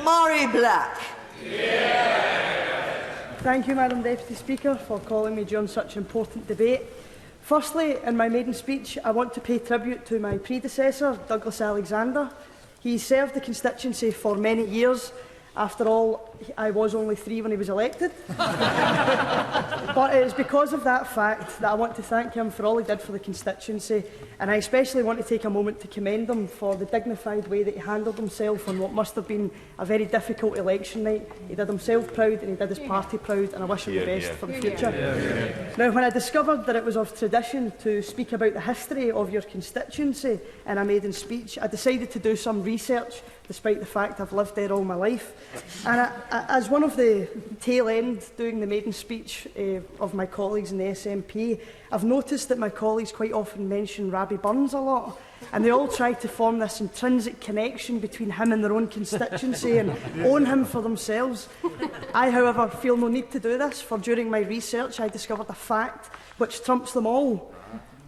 Mhairi Black. Thank you, Madam Deputy Speaker, for calling me during such an important debate. Firstly, in my maiden speech, I want to pay tribute to my predecessor, Douglas Alexander. He served the constituency for many years. After all, I was only 3 when he was elected. But it is because of that fact that I want to thank him for all he did for the constituency, and I especially want to take a moment to commend him for the dignified way that he handled himself on what must have been a very difficult election night. He did himself proud and he did his party proud, and I wish him the best for the future. Now, when I discovered that it was of tradition to speak about the history of your constituency in a maiden speech, I decided to do some research, despite the fact I've lived there all my life. And as one of the tail end doing the maiden speech of my colleagues in the SNP, I've noticed that my colleagues quite often mention Rabbie Burns a lot, and they all try to form this intrinsic connection between him and their own constituency and own him for themselves. I, however, feel no need to do this, for during my research I discovered a fact which trumps them all.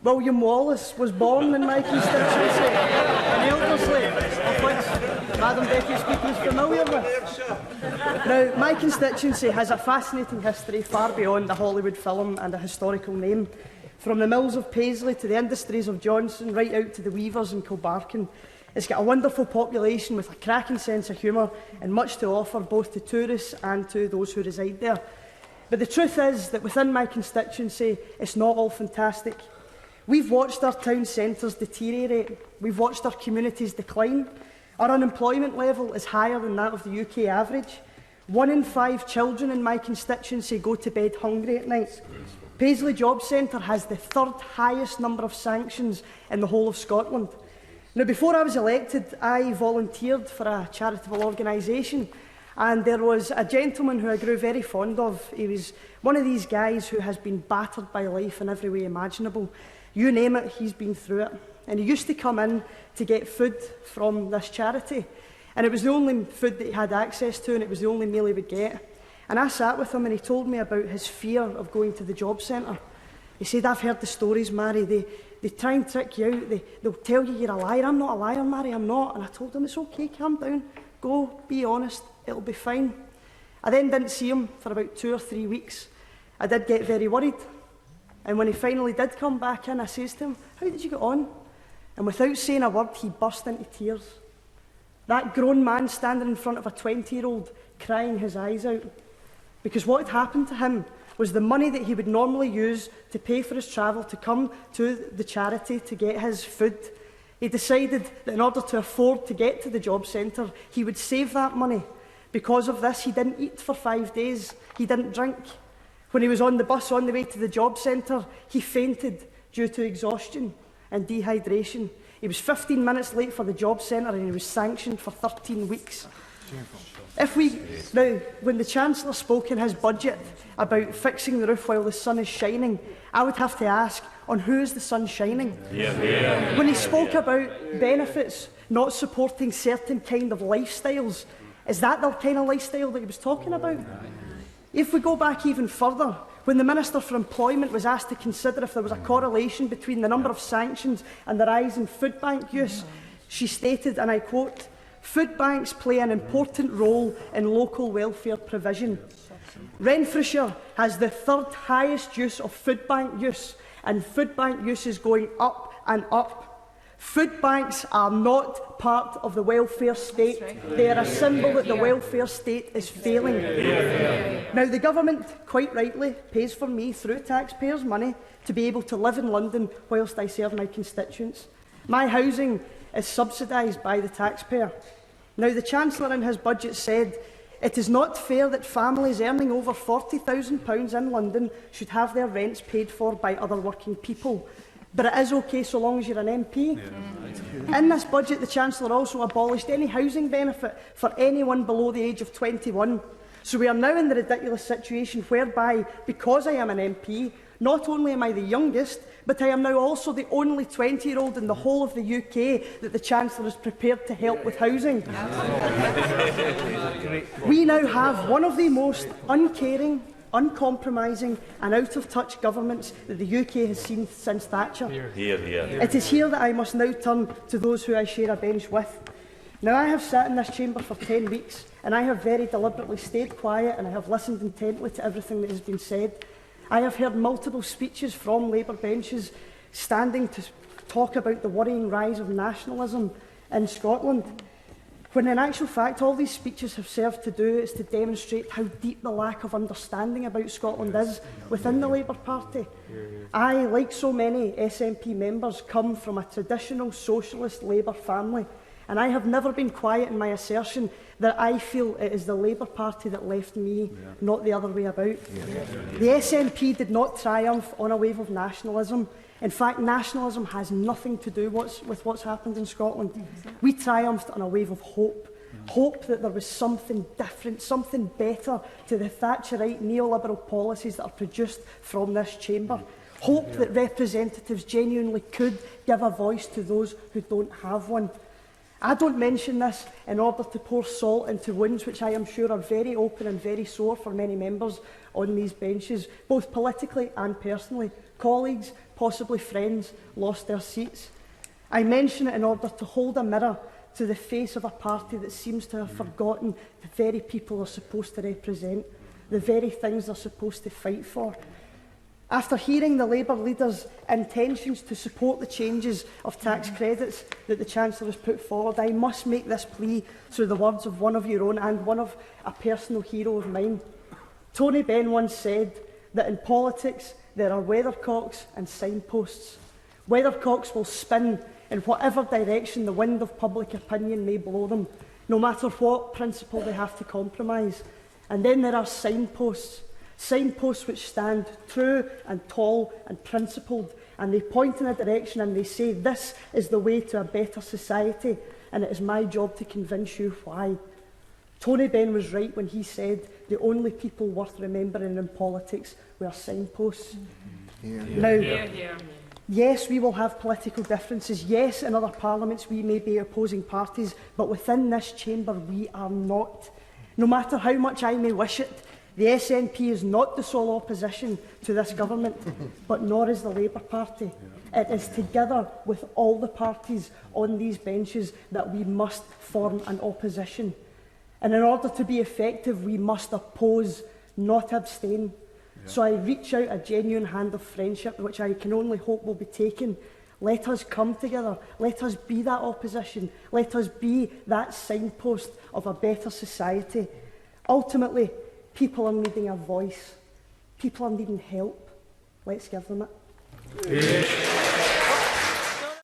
William Wallace was born in my constituency, in Elderslie, of which Madam Deputy Speaker is familiar with. Now, my constituency has a fascinating history far beyond a Hollywood film and a historical name. From the mills of Paisley to the industries of Johnson, right out to the weavers in Kilbarchan. It's got a wonderful population with a cracking sense of humour and much to offer both to tourists and to those who reside there. But the truth is that within my constituency, it's not all fantastic. We've watched our town centres deteriorate. We've watched our communities decline. Our unemployment level is higher than that of the UK average. 1 in 5 children in my constituency go to bed hungry at night. Paisley Job Centre has the 3rd highest number of sanctions in the whole of Scotland. Now, before I was elected, I volunteered for a charitable organisation, and there was a gentleman who I grew very fond of. He was one of these guys who has been battered by life in every way imaginable. You name it, he's been through it. And he used to come in to get food from this charity. And it was the only food that he had access to, and it was the only meal he would get. And I sat with him and he told me about his fear of going to the job centre. He said, "I've heard the stories, Mhairi. They try and trick you out. They'll tell you you're a liar. I'm not a liar, Mhairi, I'm not." And I told him, "It's okay, calm down. Go, be honest, it'll be fine." I then didn't see him for about 2 or 3 weeks. I did get very worried. And when he finally did come back in, I says to him, "How did you get on?" And without saying a word, he burst into tears. That grown man standing in front of a 20-year-old crying his eyes out. Because what had happened to him was the money that he would normally use to pay for his travel to come to the charity to get his food. He decided that in order to afford to get to the job centre, he would save that money. Because of this, he didn't eat for 5 days. He didn't drink. When he was on the bus on the way to the job centre, he fainted due to exhaustion and dehydration. He was 15 minutes late for the job centre and he was sanctioned for 13 weeks. Now, when the Chancellor spoke in his budget about fixing the roof while the sun is shining, I would have to ask, on who is the sun shining? When he spoke about benefits not supporting certain kind of lifestyles, is that the kind of lifestyle that he was talking about? If we go back even further, when the Minister for Employment was asked to consider if there was a correlation between the number of sanctions and the rise in food bank use, she stated, and I quote, "Food banks play an important role in local welfare provision. Renfrewshire has the 3rd highest use of food bank use, and food bank use is going up and up. Food banks are not part of the welfare state. They are a symbol that the welfare state is failing." Now, the government, quite rightly, pays for me through taxpayers' money to be able to live in London whilst I serve my constituents. My housing is subsidised by the taxpayer. Now, the Chancellor in his budget said, "It is not fair that families earning over £40,000 in London should have their rents paid for by other working people. But it is okay so long as you're an MP." In this budget, the Chancellor also abolished any housing benefit for anyone below the age of 21. So we are now in the ridiculous situation whereby, because I am an MP, not only am I the youngest, but I am now also the only 20-year-old in the whole of the UK that the Chancellor is prepared to help with housing. We now have one of the most uncaring, uncompromising and out-of-touch governments that the UK has seen since Thatcher. It is here that I must now turn to those who I share a bench with. Now, I have sat in this chamber for 10 weeks, and I have very deliberately stayed quiet, and I have listened intently to everything that has been said. I have heard multiple speeches from Labour benches standing to talk about the worrying rise of nationalism in Scotland, when in actual fact all these speeches have served to do is to demonstrate how deep the lack of understanding about Scotland is within the Labour Party. I, like so many SNP members, come from a traditional socialist Labour family, and I have never been quiet in my assertion that I feel it is the Labour Party that left me, not the other way about. The SNP did not triumph on a wave of nationalism. In fact, nationalism has nothing to do with what's happened in Scotland. We triumphed on a wave of hope. Hope that there was something different, something better to the Thatcherite neoliberal policies that are produced from this chamber. Hope that representatives genuinely could give a voice to those who don't have one. I don't mention this in order to pour salt into wounds which I am sure are very open and very sore for many members on these benches, both politically and personally. Colleagues, possibly friends, lost their seats. I mention it in order to hold a mirror to the face of a party that seems to have forgotten the very people they're supposed to represent, the very things they're supposed to fight for. After hearing the Labour leader's intentions to support the changes of tax credits that the Chancellor has put forward, I must make this plea through the words of one of your own and one of a personal hero of mine. Tony Benn once said that in politics there are weathercocks and signposts. Weathercocks will spin in whatever direction the wind of public opinion may blow them, no matter what principle they have to compromise. And then there are signposts. Signposts which stand true and tall and principled, and they point in a direction and they say this is the way to a better society, and it is my job to convince you why. Tony Benn was right when he said the only people worth remembering in politics were signposts. Now, yes, we will have political differences. Yes, in other parliaments we may be opposing parties, but within this chamber we are not. No matter how much I may wish it, the SNP is not the sole opposition to this government, but nor is the Labour Party. It is together with all the parties on these benches that we must form an opposition. And in order to be effective, we must oppose, not abstain. So I reach out a genuine hand of friendship, which I can only hope will be taken. Let us come together. Let us be that opposition. Let us be that signpost of a better society. Ultimately, people are needing a voice. People are needing help. Let's give them it.